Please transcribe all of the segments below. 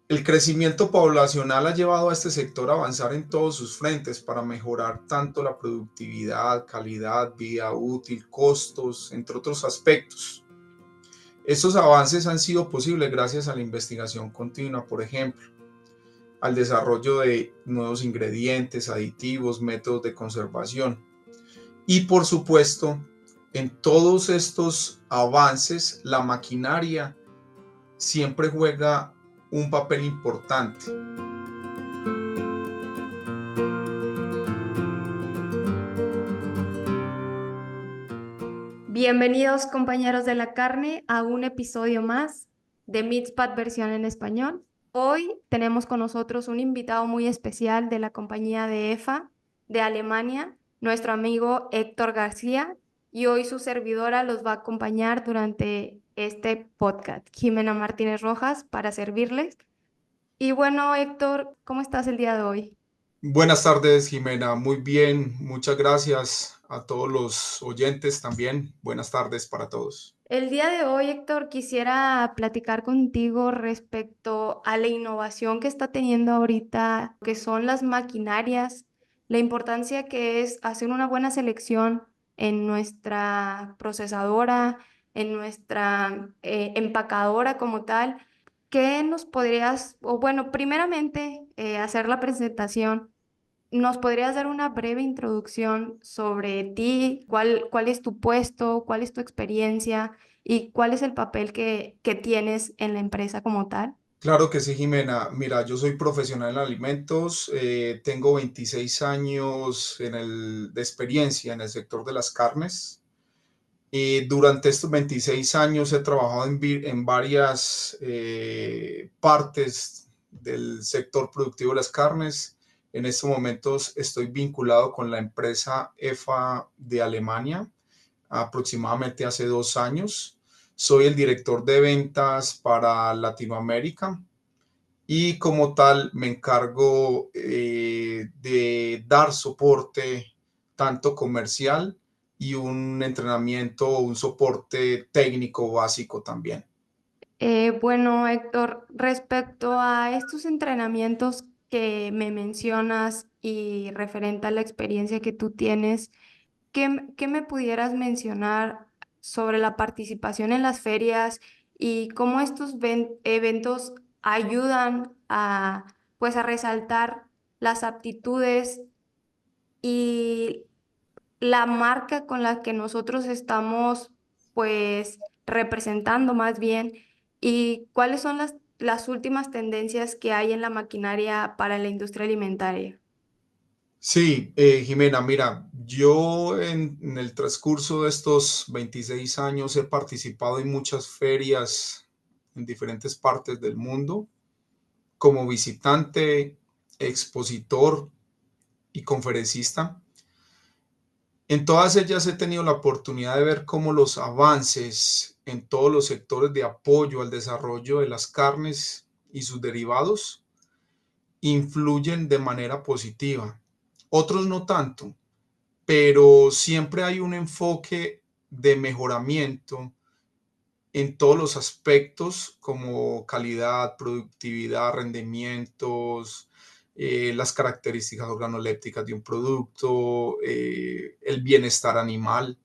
El crecimiento poblacional ha llevado a este sector a avanzar en todos sus frentes para mejorar tanto la productividad, calidad, vida útil, costos, entre otros aspectos. Estos avances han sido posibles gracias a la investigación continua, por ejemplo, al desarrollo de nuevos ingredientes, aditivos, métodos de conservación. Y por supuesto, en todos estos avances, la maquinaria siempre juega un papel importante. Bienvenidos compañeros de la carne a un episodio más de Meatspad versión en español. Hoy tenemos con nosotros un invitado muy especial de la compañía de EFA de Alemania, nuestro amigo Héctor García, y hoy su servidora los va a acompañar durante este podcast, Jimena Martínez Rojas, para servirles. Y bueno, Héctor, ¿cómo estás el día de hoy? Buenas tardes, Jimena. Muy bien, muchas gracias a todos los oyentes también. Buenas tardes para todos. El día de hoy, Héctor, quisiera platicar contigo respecto a la innovación que está teniendo ahorita, que son las maquinarias, la importancia que es hacer una buena selección en nuestra procesadora, en nuestra empacadora como tal. ¿Qué nos podrías, o bueno, primeramente, hacer la presentación? ¿Nos podrías dar una breve introducción sobre ti? ¿Cuál es tu puesto? ¿Cuál es tu experiencia? ¿Y cuál es el papel que tienes en la empresa como tal? Claro que sí, Jimena. Mira, yo soy profesional en alimentos, tengo 26 años de experiencia en el sector de las carnes. Y durante estos 26 años he trabajado en varias partes del sector productivo de las carnes. En estos momentos estoy vinculado con la empresa EFA de Alemania, aproximadamente hace 2 años. Soy el director de ventas para Latinoamérica y como tal me encargo de dar soporte tanto comercial y un entrenamiento o un soporte técnico básico también. Bueno, Héctor, respecto a estos entrenamientos que me mencionas y referente a la experiencia que tú tienes, ¿qué me pudieras mencionar sobre la participación en las ferias y cómo estos eventos ayudan a, pues, a resaltar las aptitudes y la marca con la que nosotros estamos, pues, representando más bien, y cuáles son las últimas tendencias que hay en la maquinaria para la industria alimentaria? Sí, Jimena, mira, yo en el transcurso de estos 26 años he participado en muchas ferias en diferentes partes del mundo como visitante, expositor y conferencista. En todas ellas he tenido la oportunidad de ver cómo los avances en todos los sectores de apoyo al desarrollo de las carnes y sus derivados influyen de manera positiva. Otros no tanto, pero siempre hay un enfoque de mejoramiento en todos los aspectos como calidad, productividad, rendimientos, las características organolépticas de un producto, el bienestar animal,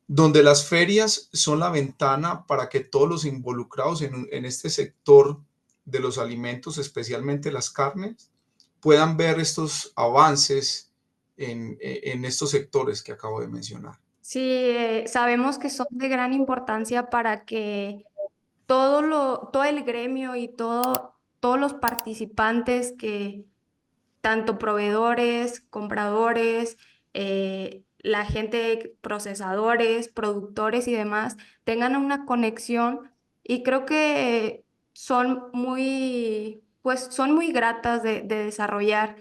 donde las ferias son la ventana para que todos los involucrados en este sector de los alimentos, especialmente las carnes, puedan ver estos avances en estos sectores que acabo de mencionar. Sí, sabemos que son de gran importancia para que todo el gremio y todos los participantes que tanto proveedores, compradores, la gente, procesadores, productores y demás, tengan una conexión y creo que son muy gratas de desarrollar.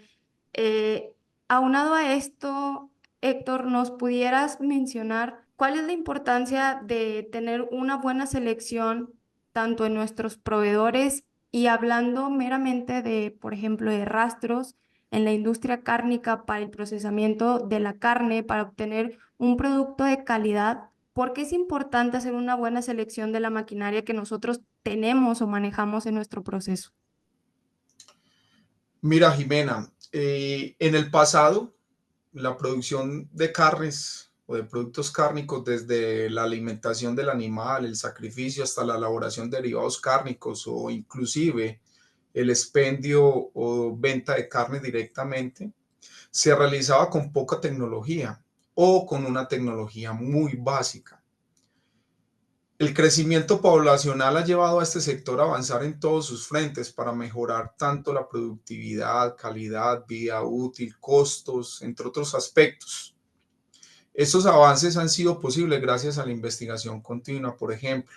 Eh, Aunado a esto, Héctor, ¿nos pudieras mencionar cuál es la importancia de tener una buena selección tanto en nuestros proveedores y hablando meramente de, por ejemplo, de rastros en la industria cárnica para el procesamiento de la carne, para obtener un producto de calidad? ¿Por qué es importante hacer una buena selección de la maquinaria que nosotros tenemos o manejamos en nuestro proceso? Mira, Jimena, en el pasado, la producción de carnes o de productos cárnicos, desde la alimentación del animal, el sacrificio, hasta la elaboración de derivados cárnicos o inclusive el expendio o venta de carne directamente, se realizaba con poca tecnología o con una tecnología muy básica. El crecimiento poblacional ha llevado a este sector a avanzar en todos sus frentes para mejorar tanto la productividad, calidad, vida útil, costos, entre otros aspectos. Estos avances han sido posibles gracias a la investigación continua, por ejemplo,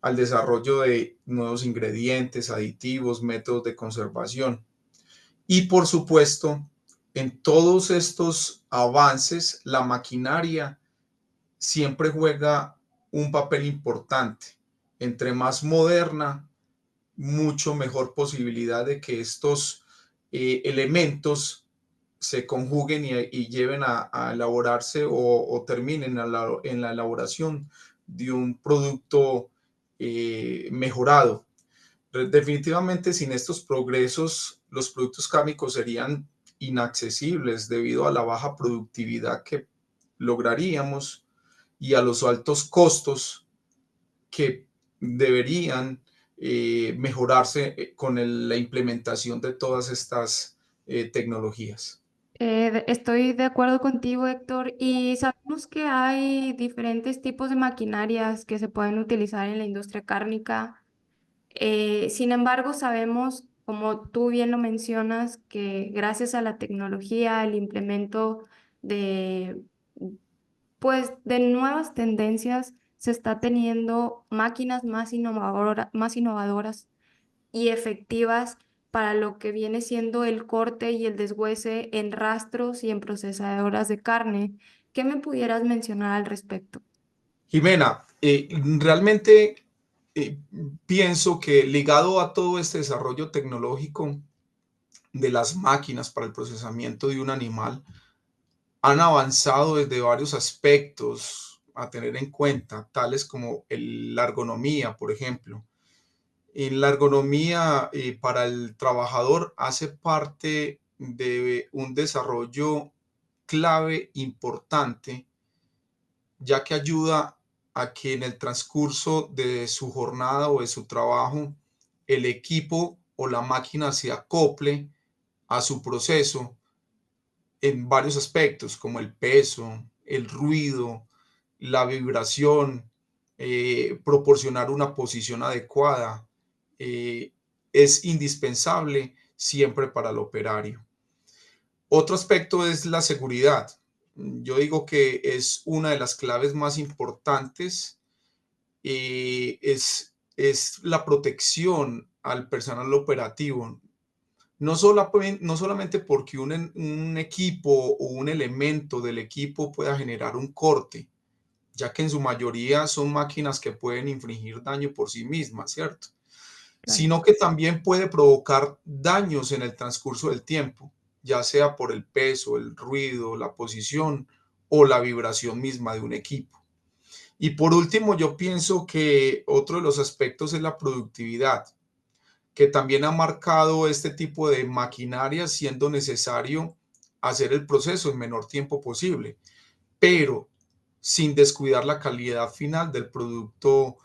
al desarrollo de nuevos ingredientes, aditivos, métodos de conservación. Y por supuesto, en todos estos avances, la maquinaria siempre juega un papel importante. Entre más moderna, mucho mejor posibilidad de que estos elementos se conjuguen y lleven a elaborarse o terminen en la elaboración de un producto mejorado. Definitivamente sin estos progresos, los productos cárnicos serían inaccesibles debido a la baja productividad que lograríamos y a los altos costos que deberían mejorarse con la implementación de todas estas tecnologías. Estoy de acuerdo contigo, Héctor, y sabemos que hay diferentes tipos de maquinarias que se pueden utilizar en la industria cárnica. Sin embargo, sabemos, como tú bien lo mencionas, que gracias a la tecnología, el implemento de, pues, de nuevas tendencias, se está teniendo máquinas más innovadoras y efectivas para lo que viene siendo el corte y el deshuese en rastros y en procesadoras de carne. ¿Qué me pudieras mencionar al respecto? Jimena, realmente eh, pienso que ligado a todo este desarrollo tecnológico de las máquinas para el procesamiento de un animal, han avanzado desde varios aspectos a tener en cuenta, tales como la ergonomía, por ejemplo. En la ergonomía para el trabajador hace parte de un desarrollo clave importante, ya que ayuda a que en el transcurso de su jornada o de su trabajo, el equipo o la máquina se acople a su proceso en varios aspectos, como el peso, el ruido, la vibración, proporcionar una posición adecuada, eh, es indispensable siempre para el operario. Otro aspecto es la seguridad. Yo digo que es una de las claves más importantes, es la protección al personal operativo. No solamente porque un equipo o un elemento del equipo pueda generar un corte, ya que en su mayoría son máquinas que pueden infligir daño por sí mismas, ¿cierto? Claro. Sino que también puede provocar daños en el transcurso del tiempo, ya sea por el peso, el ruido, la posición o la vibración misma de un equipo. Y por último, yo pienso que otro de los aspectos es la productividad, que también ha marcado este tipo de maquinaria, siendo necesario hacer el proceso en menor tiempo posible, pero sin descuidar la calidad final del producto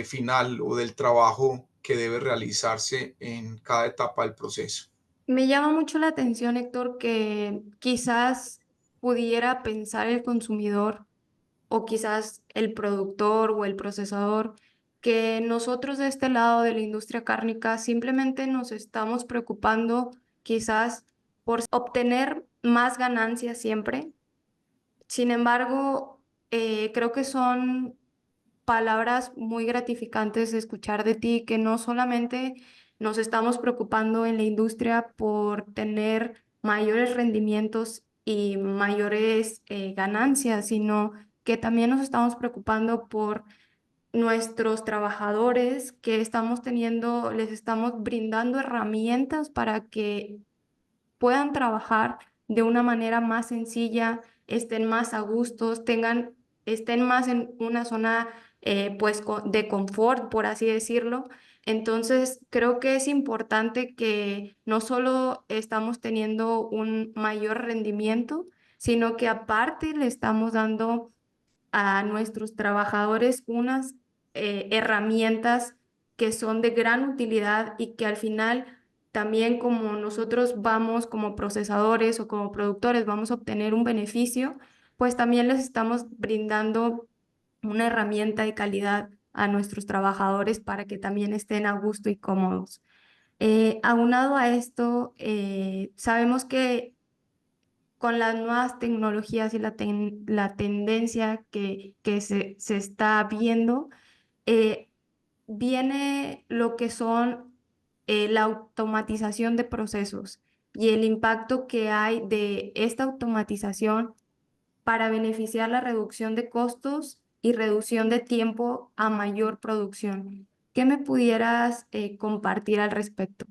final o del trabajo que debe realizarse en cada etapa del proceso. Me llama mucho la atención, Héctor, que quizás pudiera pensar el consumidor o quizás el productor o el procesador, que nosotros de este lado de la industria cárnica simplemente nos estamos preocupando quizás por obtener más ganancias siempre. Sin embargo, creo que son palabras muy gratificantes de escuchar de ti, que no solamente nos estamos preocupando en la industria por tener mayores rendimientos y mayores ganancias, sino que también nos estamos preocupando por nuestros trabajadores, que estamos teniendo, les estamos brindando herramientas para que puedan trabajar de una manera más sencilla, estén más a gustos, estén más en una zona pues de confort, por así decirlo, Entonces, creo que es importante que no solo estamos teniendo un mayor rendimiento, sino que aparte le estamos dando a nuestros trabajadores unas herramientas que son de gran utilidad y que al final también como nosotros vamos como procesadores o como productores vamos a obtener un beneficio, pues también les estamos brindando una herramienta de calidad a nuestros trabajadores para que también estén a gusto y cómodos. Aunado a esto, sabemos que con las nuevas tecnologías y la tendencia que se está viendo, eh, viene lo que son la automatización de procesos y el impacto que hay de esta automatización para beneficiar la reducción de costos y reducción de tiempo a mayor producción. ¿Qué me pudieras compartir al respecto?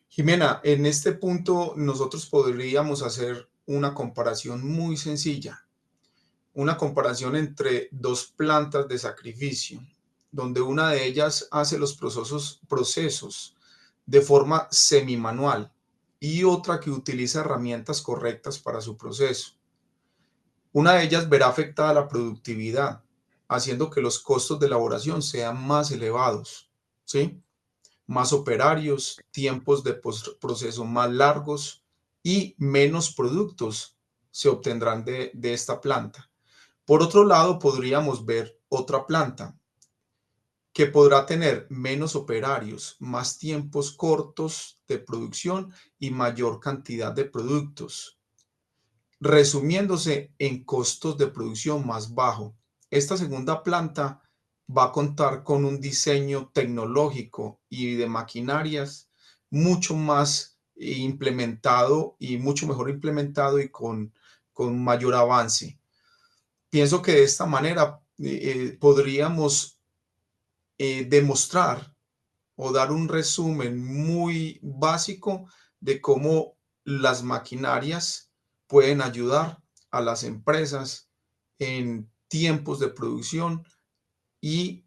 Jimena, en este punto nosotros podríamos hacer una comparación muy sencilla, una comparación entre dos plantas de sacrificio, donde una de ellas hace los procesos de forma semimanual y otra que utiliza herramientas correctas para su proceso. Una de ellas verá afectada la productividad, haciendo que los costos de elaboración sean más elevados, ¿sí? Más operarios, tiempos de proceso más largos y menos productos se obtendrán de esta planta. Por otro lado, podríamos ver otra planta que podrá tener menos operarios, más tiempos cortos de producción y mayor cantidad de productos, resumiéndose en costos de producción más bajo. Esta segunda planta va a contar con un diseño tecnológico y de maquinarias mucho más implementado y mucho mejor implementado y con mayor avance. Pienso que de esta manera podríamos demostrar o dar un resumen muy básico de cómo las maquinarias pueden ayudar a las empresas en tiempos de producción y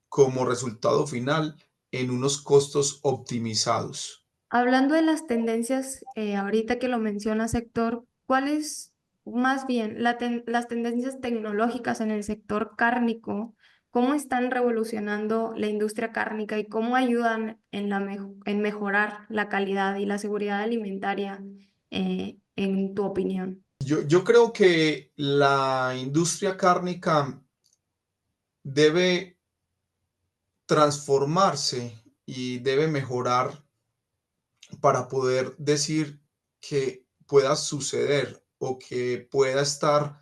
como resultado final en unos costos optimizados. Hablando de las tendencias, ahorita que lo menciona sector, ¿cuáles, más bien, las tendencias tecnológicas en el sector cárnico, cómo están revolucionando la industria cárnica y cómo ayudan en en mejorar la calidad y la seguridad alimentaria, en tu opinión? Yo creo que la industria cárnica debe transformarse y debe mejorar para poder decir que pueda suceder o que pueda estar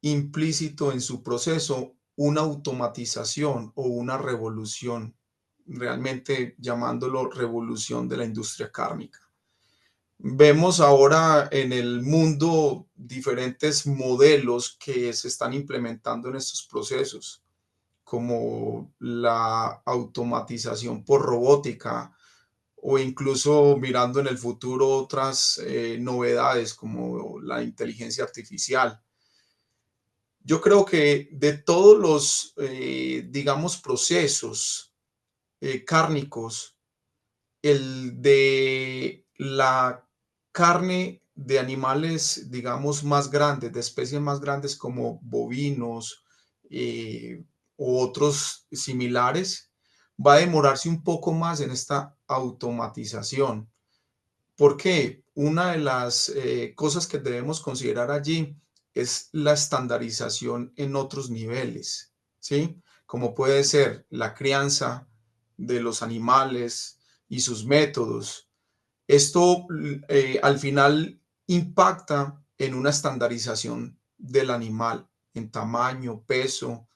implícito en su proceso una automatización o una revolución, realmente llamándolo revolución de la industria cárnica. Vemos ahora en el mundo diferentes modelos que se están implementando en estos procesos, como la automatización por robótica, o incluso mirando en el futuro otras novedades como la inteligencia artificial. Yo creo que de todos los, digamos, procesos cárnicos, el de la carne de animales, digamos, más grandes, de especies más grandes como bovinos u otros similares, va a demorarse un poco más en esta automatización. ¿Por qué? Una de las cosas que debemos considerar allí es la estandarización en otros niveles, ¿sí? Como puede ser la crianza de los animales y sus métodos. Esto al final impacta en una estandarización del animal, en tamaño, peso,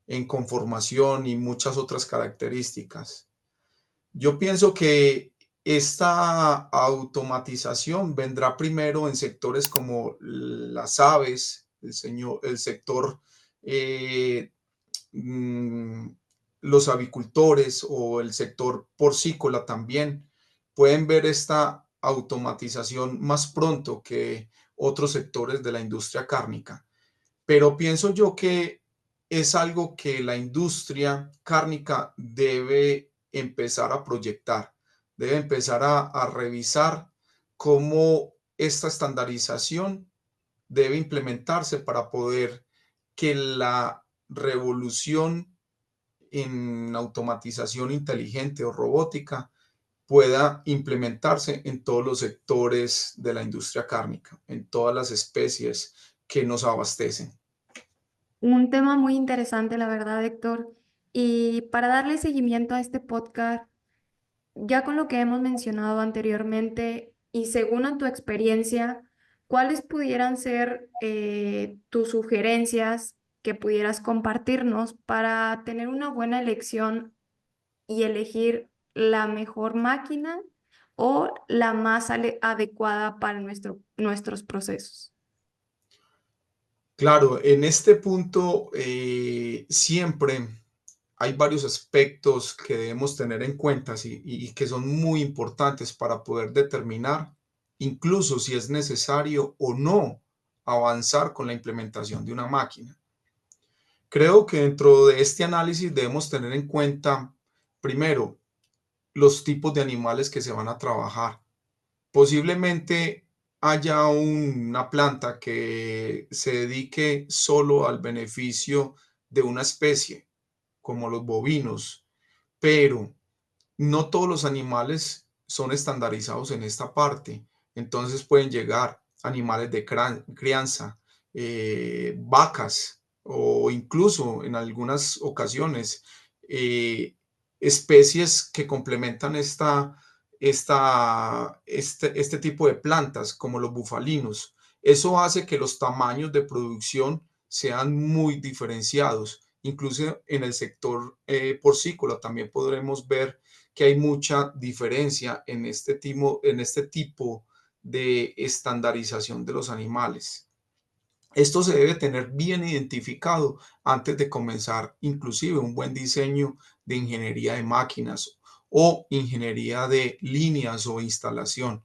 en conformación y muchas otras características. Yo pienso que esta automatización vendrá primero en sectores como las aves, el sector, eh, mm, los avicultores o el sector porcícola también pueden ver esta automatización más pronto que otros sectores de la industria cárnica. Pero pienso yo que es algo que la industria cárnica debe empezar a proyectar, debe empezar a revisar cómo esta estandarización debe implementarse para poder que la revolución en automatización inteligente o robótica pueda implementarse en todos los sectores de la industria cárnica, en todas las especies que nos abastecen. Un tema muy interesante, la verdad, Héctor. Y para darle seguimiento a este podcast, ya con lo que hemos mencionado anteriormente y según a tu experiencia, ¿cuáles pudieran ser tus sugerencias que pudieras compartirnos para tener una buena elección y elegir la mejor máquina o la más adecuada para nuestros procesos? Claro, en este punto siempre hay varios aspectos que debemos tener en cuenta y que son muy importantes para poder determinar incluso si es necesario o no avanzar con la implementación de una máquina. Creo que dentro de este análisis debemos tener en cuenta, primero, los tipos de animales que se van a trabajar. Posiblemente haya una planta que se dedique solo al beneficio de una especie, como los bovinos, pero no todos los animales son estandarizados en esta parte. Entonces pueden llegar animales de crianza, vacas o incluso en algunas ocasiones eh, especies que complementan este tipo de plantas, como los bufalinos. Eso hace que los tamaños de producción sean muy diferenciados. Incluso en el sector porcícola también podremos ver que hay mucha diferencia en este tipo de estandarización de los animales. Esto se debe tener bien identificado antes de comenzar inclusive un buen diseño de ingeniería de máquinas o ingeniería de líneas o instalación.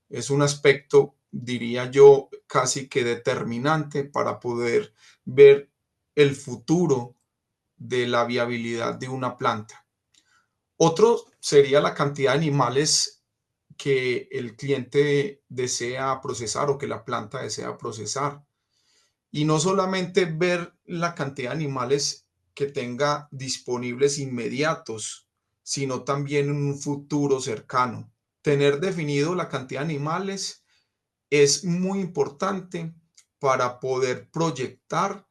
Es un aspecto, diría yo, casi que determinante para poder ver el futuro de la viabilidad de una planta. Otro sería la cantidad de animales que el cliente desea procesar o que la planta desea procesar. Y no solamente ver la cantidad de animales que tenga disponibles inmediatos, sino también en un futuro cercano. Tener definido la cantidad de animales es muy importante para poder proyectar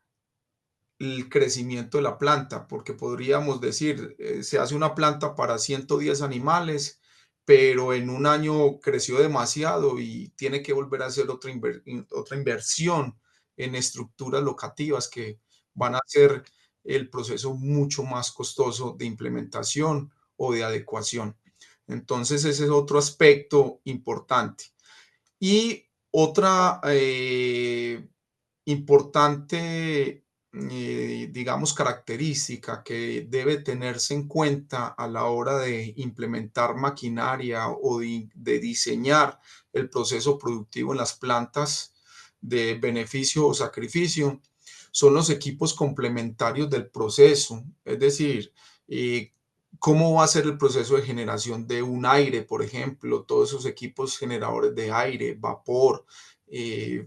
el crecimiento de la planta, porque podríamos decir, se hace una planta para 110 animales, pero en un año creció demasiado y tiene que volver a hacer otra inversión en estructuras locativas que van a hacer el proceso mucho más costoso de implementación o de adecuación. Entonces, ese es otro aspecto importante. Y otra importante, digamos, característica que debe tenerse en cuenta a la hora de implementar maquinaria o de diseñar el proceso productivo en las plantas de beneficio o sacrificio son los equipos complementarios del proceso. Es decir, eh, cómo va a ser el proceso de generación de un aire, por ejemplo, todos esos equipos generadores de aire, vapor,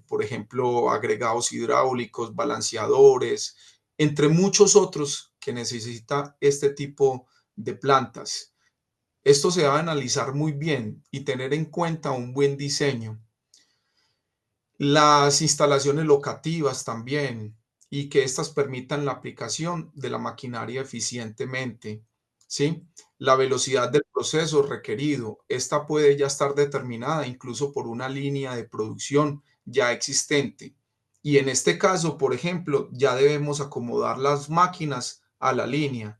por ejemplo, agregados hidráulicos, balanceadores, entre muchos otros que necesita este tipo de plantas. Esto se va a analizar muy bien y tener en cuenta un buen diseño. Las instalaciones locativas también, y que éstas permitan la aplicación de la maquinaria eficientemente, ¿sí? La velocidad del proceso requerido, esta puede ya estar determinada incluso por una línea de producción ya existente. Y en este caso, por ejemplo, ya debemos acomodar las máquinas a la línea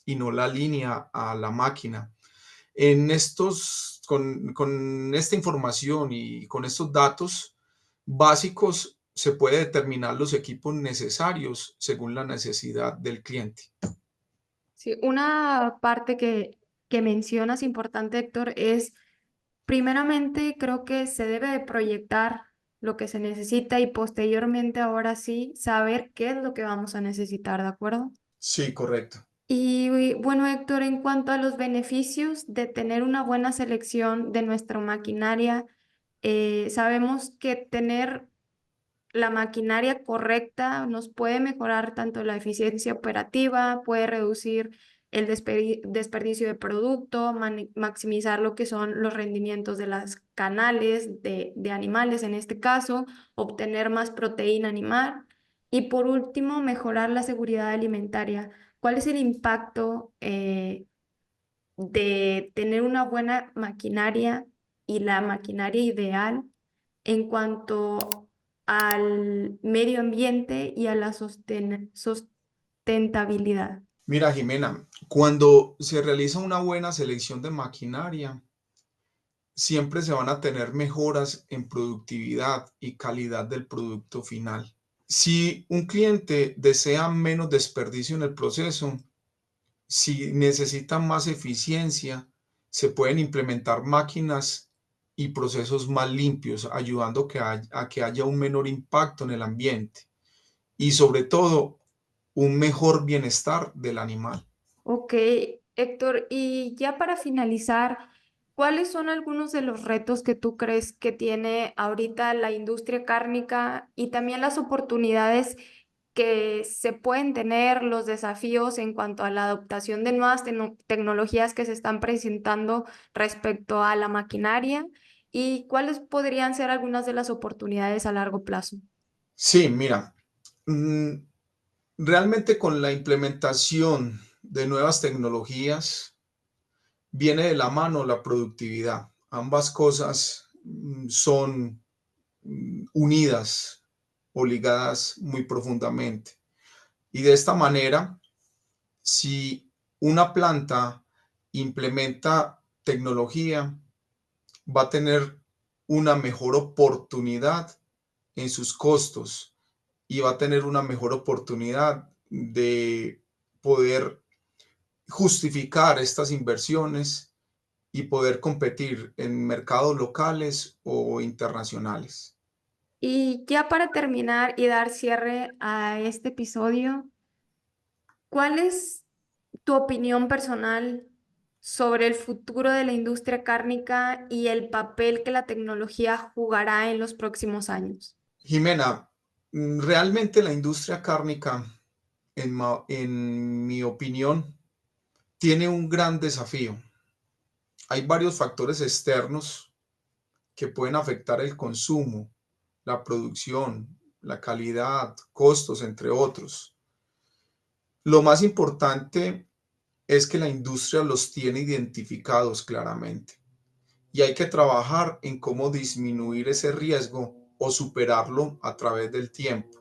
y no la línea a la máquina. Con esta información y con estos datos básicos se puede determinar los equipos necesarios según la necesidad del cliente. Sí, una parte que mencionas importante, Héctor, es primeramente creo que se debe de proyectar lo que se necesita y posteriormente ahora sí saber qué es lo que vamos a necesitar, ¿de acuerdo? Sí, correcto. Y bueno, Héctor, en cuanto a los beneficios de tener una buena selección de nuestra maquinaria, sabemos que tener la maquinaria correcta nos puede mejorar tanto la eficiencia operativa, puede reducir el desperdicio de producto, maximizar lo que son los rendimientos de las canales de animales en este caso, obtener más proteína animal y por último, mejorar la seguridad alimentaria. ¿Cuál es el impacto de tener una buena maquinaria y la maquinaria ideal en cuanto al medio ambiente y a la sustentabilidad? Mira, Jimena, cuando se realiza una buena selección de maquinaria, siempre se van a tener mejoras en productividad y calidad del producto final. Si un cliente desea menos desperdicio en el proceso, si necesitan más eficiencia, se pueden implementar máquinas y procesos más limpios, ayudando a que haya un menor impacto en el ambiente y sobre todo un mejor bienestar del animal. Ok, Héctor, y ya para finalizar, ¿cuáles son algunos de los retos que tú crees que tiene ahorita la industria cárnica y también las oportunidades que se pueden tener, los desafíos en cuanto a la adoptación de nuevas tecnologías que se están presentando respecto a la maquinaria y cuáles podrían ser algunas de las oportunidades a largo plazo? Sí, mira, mm, realmente con la implementación de nuevas tecnologías viene de la mano la productividad. Ambas cosas son unidas o ligadas muy profundamente. Y de esta manera, si una planta implementa tecnología, va a tener una mejor oportunidad en sus costos y va a tener una mejor oportunidad de poder justificar estas inversiones y poder competir en mercados locales o internacionales. Y ya para terminar y dar cierre a este episodio, ¿cuál es tu opinión personal sobre el futuro de la industria cárnica y el papel que la tecnología jugará en los próximos años? Jimena, realmente la industria cárnica, en mi opinión, tiene un gran desafío. Hay varios factores externos que pueden afectar el consumo, la producción, la calidad, costos, entre otros. Lo más importante es que la industria los tiene identificados claramente y hay que trabajar en cómo disminuir ese riesgo o superarlo a través del tiempo.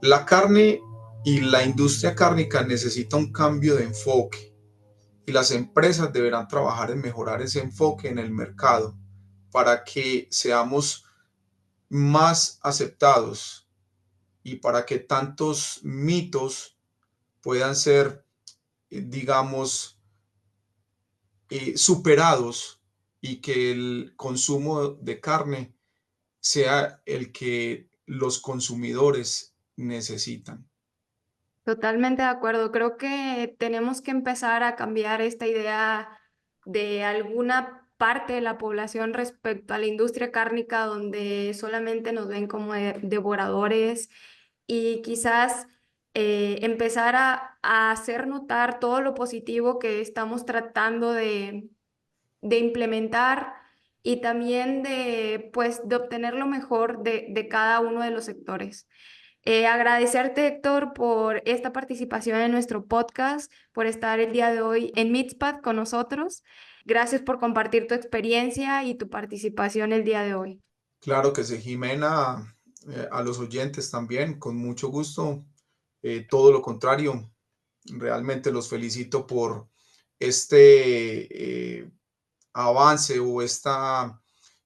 La carne y la industria cárnica necesita un cambio de enfoque y las empresas deberán trabajar en mejorar ese enfoque en el mercado para que seamos más aceptados y para que tantos mitos puedan ser, digamos, superados y que el consumo de carne sea el que los consumidores necesitan. Totalmente de acuerdo. Creo que tenemos que empezar a cambiar esta idea de alguna parte de la población respecto a la industria cárnica, donde solamente nos ven como devoradores y quizás empezar a hacer notar todo lo positivo que estamos tratando de implementar y también de, pues, de obtener lo mejor de cada uno de los sectores. Agradecerte, Héctor, por esta participación en nuestro podcast, por estar el día de hoy en Meetspad con nosotros. Gracias por compartir tu experiencia y tu participación el día de hoy. Claro que sí, Jimena, a los oyentes también, con mucho gusto. Todo lo contrario, realmente los felicito por este avance o esta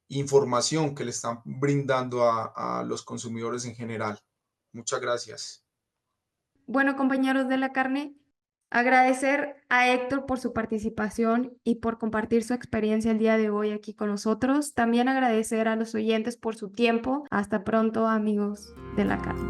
información que le están brindando a los consumidores en general. Muchas gracias. Bueno, compañeros de la carne, Agradecer a Héctor por su participación y por compartir su experiencia el día de hoy aquí con nosotros. También agradecer a los oyentes por su tiempo. Hasta pronto, amigos de la casa.